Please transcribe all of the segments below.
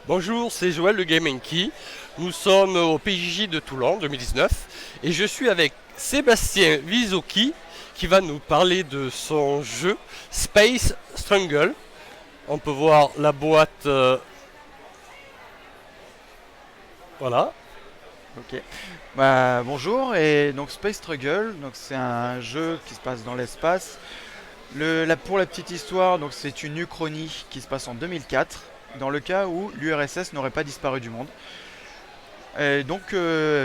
Bonjour, c'est Joël le Game Key. Nous sommes au PJJ de Toulon 2019 et je suis avec Sébastien Vizocchi qui va nous parler de son jeu Space Struggle. On peut voir la boîte. Voilà. Ok. Bonjour, et donc Space Struggle, donc c'est un jeu qui se passe dans l'espace. Pour la petite histoire, donc c'est une uchronie qui se passe en 2004, dans le cas où l'URSS n'aurait pas disparu du monde. Et donc,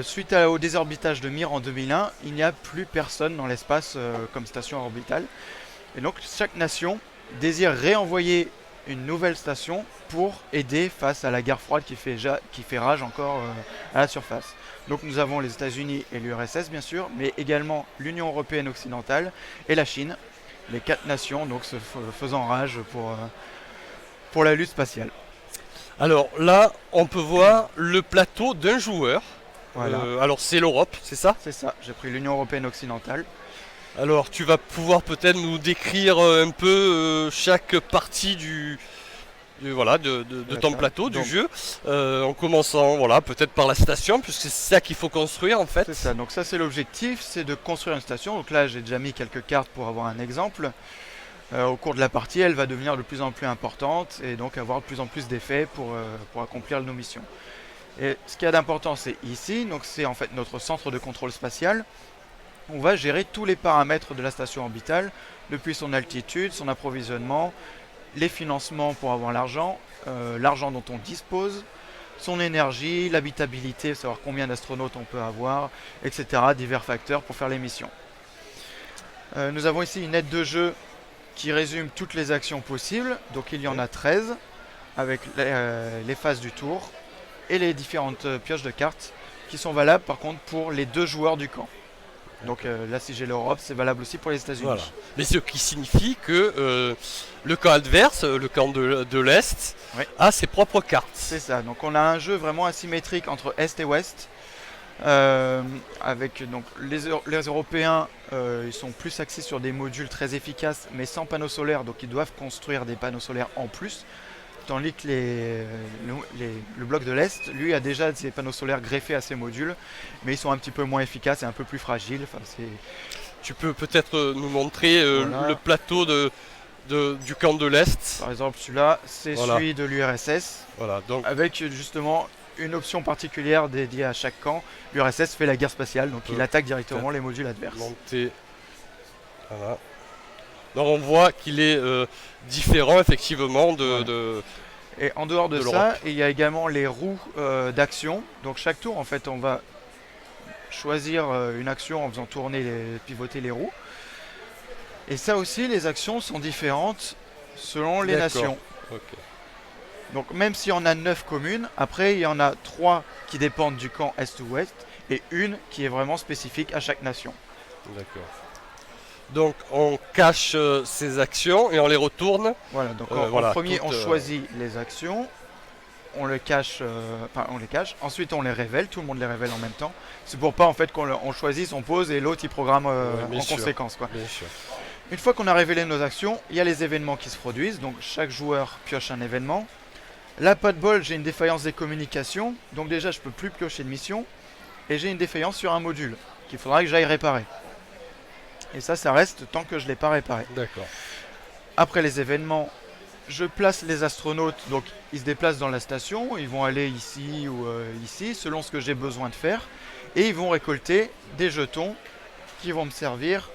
suite au désorbitage de Mir en 2001, il n'y a plus personne dans l'espace comme station orbitale. Et donc chaque nation désire réenvoyer une nouvelle station pour aider face à la guerre froide qui fait rage encore à la surface. Donc nous avons les États-Unis et l'URSS bien sûr, mais également l'Union européenne occidentale et la Chine, les quatre nations donc faisant rage pour la lutte spatiale. Alors là, on peut voir le plateau d'un joueur. Voilà, Alors c'est l'Europe, c'est ça? c'est ça, j'ai pris l'Union européenne occidentale. Alors tu vas pouvoir peut-être nous décrire un peu chaque partie de ton plateau, du Donc, jeu, en commençant peut-être par la station, puisque c'est ça qu'il faut construire en fait. c'est ça, donc ça c'est l'objectif, c'est de construire une station. Donc là j'ai déjà mis quelques cartes pour avoir un exemple. Au cours de la partie, elle va devenir de plus en plus importante et donc avoir de plus en plus d'effets pour accomplir nos missions. Et ce qu'il y a d'important, c'est ici, donc c'est en fait notre centre de contrôle spatial. On va gérer tous les paramètres de la station orbitale, depuis son altitude, son approvisionnement, les financements pour avoir l'argent, l'argent dont on dispose, son énergie, l'habitabilité, savoir combien d'astronautes on peut avoir, etc. Divers facteurs pour faire les missions. Nous avons ici une aide de jeu qui résume toutes les actions possibles. Donc il y en a 13 avec les phases du tour et les différentes pioches de cartes qui sont valables par contre pour les deux joueurs du camp. Donc là si j'ai l'Europe, c'est valable aussi pour les États-Unis. Voilà. Mais ce qui signifie que le camp adverse, le camp de l'Est, Oui. a ses propres cartes. C'est ça, donc on a un jeu vraiment asymétrique entre Est et Ouest. Avec donc les Européens, ils sont plus axés sur des modules très efficaces, mais sans panneaux solaires, donc ils doivent construire des panneaux solaires en plus. Tandis que le bloc de l'Est, lui, a déjà ses panneaux solaires greffés à ses modules, mais ils sont un petit peu moins efficaces et un peu plus fragiles. Enfin, Tu peux peut-être nous montrer voilà. le plateau du camp de l'Est. Par exemple, celui-là, c'est Voilà. celui de l'URSS, Voilà, donc avec justement une option particulière dédiée à chaque camp. L'URSS fait la guerre spatiale, donc il attaque directement les modules adverses. monter. Voilà. Donc on voit qu'il est différent effectivement de. Et en dehors de de ça, l'Europe. il y a également les roues d'action. Donc chaque tour, en fait, on va choisir une action en faisant pivoter les roues. Et ça aussi, les actions sont différentes selon les D'accord. nations. Ok. Donc même s'il y en a 9 communes, après il y en a 3 qui dépendent du camp Est ou Ouest et une qui est vraiment spécifique à chaque nation. D'accord. Donc on cache ces actions et on les retourne. Voilà, donc voilà, en premier toutes, on choisit les actions, on les cache, ensuite on les révèle, tout le monde les révèle en même temps. C'est pour pas en fait qu'on choisisse, on pose et l'autre il programme bien en sûr. conséquence quoi. Bien sûr. Une fois qu'on a révélé nos actions, il y a les événements qui se produisent, donc chaque joueur pioche un événement. Là pas de bol, j'ai une défaillance des communications, donc déjà je peux plus piocher de mission, et j'ai une défaillance sur un module qu'il faudra que j'aille réparer. Et ça reste tant que je ne l'ai pas réparé. D'accord. Après les événements, je place les astronautes, donc ils se déplacent dans la station, ils vont aller ici ou ici, selon ce que j'ai besoin de faire, et ils vont récolter des jetons qui vont me servir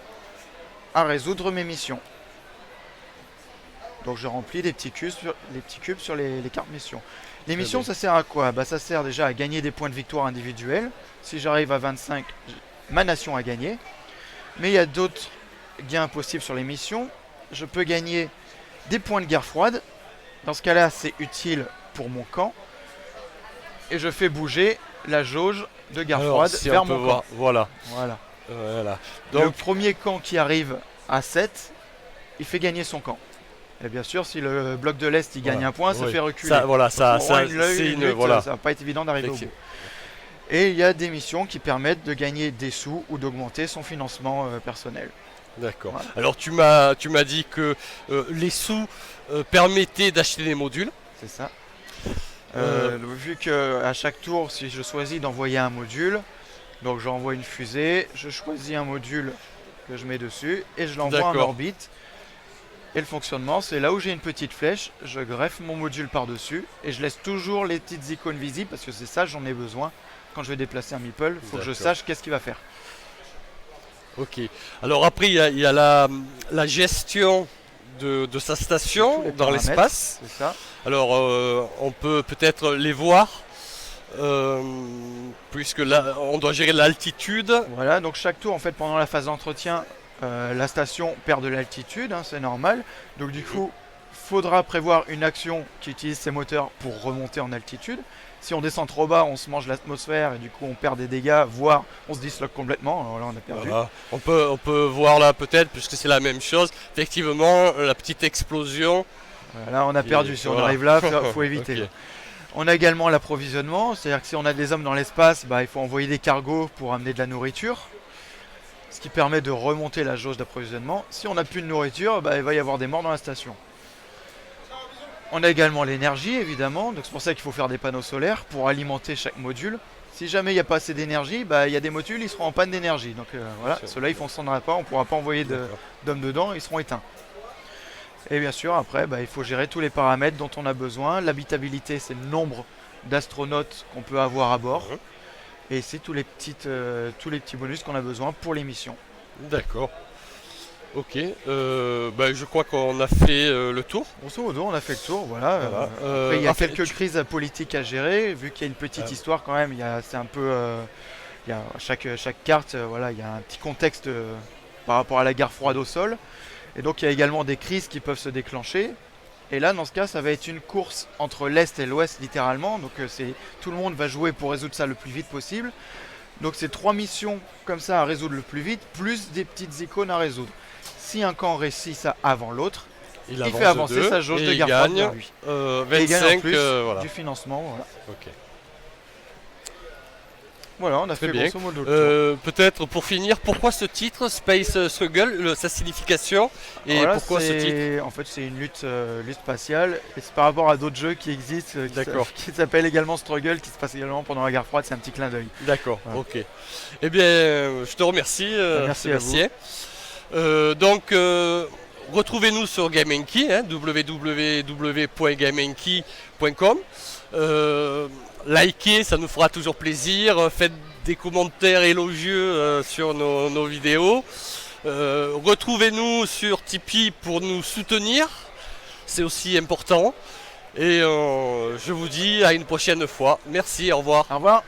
à résoudre mes missions. Donc je remplis les petits cubes sur les cartes missions. Les missions, bien. ça sert à quoi? Ça sert déjà à gagner des points de victoire individuels. Si j'arrive à 25, ma nation a gagné. Mais il y a d'autres gains possibles sur les missions. Je peux gagner des points de guerre froide. Dans ce cas-là, c'est utile pour mon camp. Et je fais bouger la jauge de guerre froide si vers on peut mon voir, camp. voilà. Voilà. Voilà. Le Donc premier camp qui arrive à 7, il fait gagner son camp. Et bien sûr, si le bloc de l'Est il gagne voilà. un point, ça Oui. fait reculer. Ça, voilà, ça, On ça aura une c'est une lutte, voilà. ça va pas être évident d'arriver au bout. Effectivement. Et il y a des missions qui permettent de gagner des sous ou d'augmenter son financement personnel. D'accord. Voilà. Alors tu m'as dit que les sous permettaient d'acheter des modules. C'est ça. Vu que à chaque tour, si je choisis d'envoyer un module, donc j'envoie une fusée, je choisis un module que je mets dessus et je l'envoie en D'accord. orbite. Et le fonctionnement, c'est là où j'ai une petite flèche, je greffe mon module par-dessus et je laisse toujours les petites icônes visibles parce que c'est ça, j'en ai besoin. Quand je vais déplacer un meeple, il faut que je D'accord. sache qu'est-ce qu'il va faire. Ok. Alors après, il y a la gestion de sa Tous station les dans paramètres, l'espace. c'est ça. Alors, on peut peut-être les voir, puisque là, on doit gérer l'altitude. Voilà, donc chaque tour, en fait, pendant la phase d'entretien, la station perd de l'altitude, hein, c'est normal. Donc du coup, faudra prévoir une action qui utilise ses moteurs pour remonter en altitude. Si on descend trop bas, on se mange l'atmosphère et du coup on perd des dégâts, voire on se disloque complètement. Alors là, on a perdu. Voilà. On peut voir là peut-être, puisque c'est la même chose. Effectivement, la petite explosion. Voilà, on a perdu. Si on Voilà. arrive là, faut éviter. Ok. On a également l'approvisionnement, c'est-à-dire que si on a des hommes dans l'espace, bah, il faut envoyer des cargos pour amener de la nourriture, ce qui permet de remonter la jauge d'approvisionnement. Si on n'a plus de nourriture, bah, il va y avoir des morts dans la station. On a également l'énergie, évidemment, donc c'est pour ça qu'il faut faire des panneaux solaires pour alimenter chaque module. Si jamais il n'y a pas assez d'énergie, bah, il y a des modules, ils seront en panne d'énergie. Donc voilà, ceux-là, ils ne fonctionneront pas, on ne pourra pas envoyer D'accord. d'hommes dedans, ils seront éteints. Et bien sûr, après, bah, il faut gérer tous les paramètres dont on a besoin. L'habitabilité, c'est le nombre d'astronautes qu'on peut avoir à bord. Mhm. Et c'est tous les petits bonus qu'on a besoin pour les missions. D'accord. Ok. Je crois qu'on a fait le tour. Grosso modo, on a fait le tour, voilà. Voilà. Après, il y a Enfin, quelques crises politiques à gérer, vu qu'il y a une petite histoire quand même. C'est un peu, il y a chaque carte, voilà, il y a un petit contexte par rapport à la guerre froide au sol. Et donc, il y a également des crises qui peuvent se déclencher. Et là, dans ce cas, ça va être une course entre l'Est et l'Ouest, littéralement. Donc, tout le monde va jouer pour résoudre ça le plus vite possible. Donc, c'est 3 missions comme ça à résoudre le plus vite, plus des petites icônes à résoudre. Si un camp réussit ça avant l'autre, il fait avancer deux, sa jauge et de il guerre froide gagne vers lui. Et il gagne en 25. plus Voilà. du financement. Voilà, Ok. voilà on a Très fait bien. grosso modo le tour. Peut-être pour finir, pourquoi ce titre, Space Struggle, sa signification, et Voilà, pourquoi ce titre? En fait, c'est une lutte spatiale. Et c'est par rapport à d'autres jeux qui existent, D'accord. qui s'appellent également Struggle, qui se passe également pendant la guerre froide. C'est un petit clin d'œil. D'accord, Voilà. ok. Eh bien, je te remercie, Merci à vous. Sébastien. Retrouvez-nous sur GameNKey, hein, www.gamenkey.com. Likez, ça nous fera toujours plaisir. Faites des commentaires élogieux sur nos vidéos. Retrouvez-nous sur Tipeee pour nous soutenir. C'est aussi important. Et je vous dis à une prochaine fois. Merci, au revoir. Au revoir.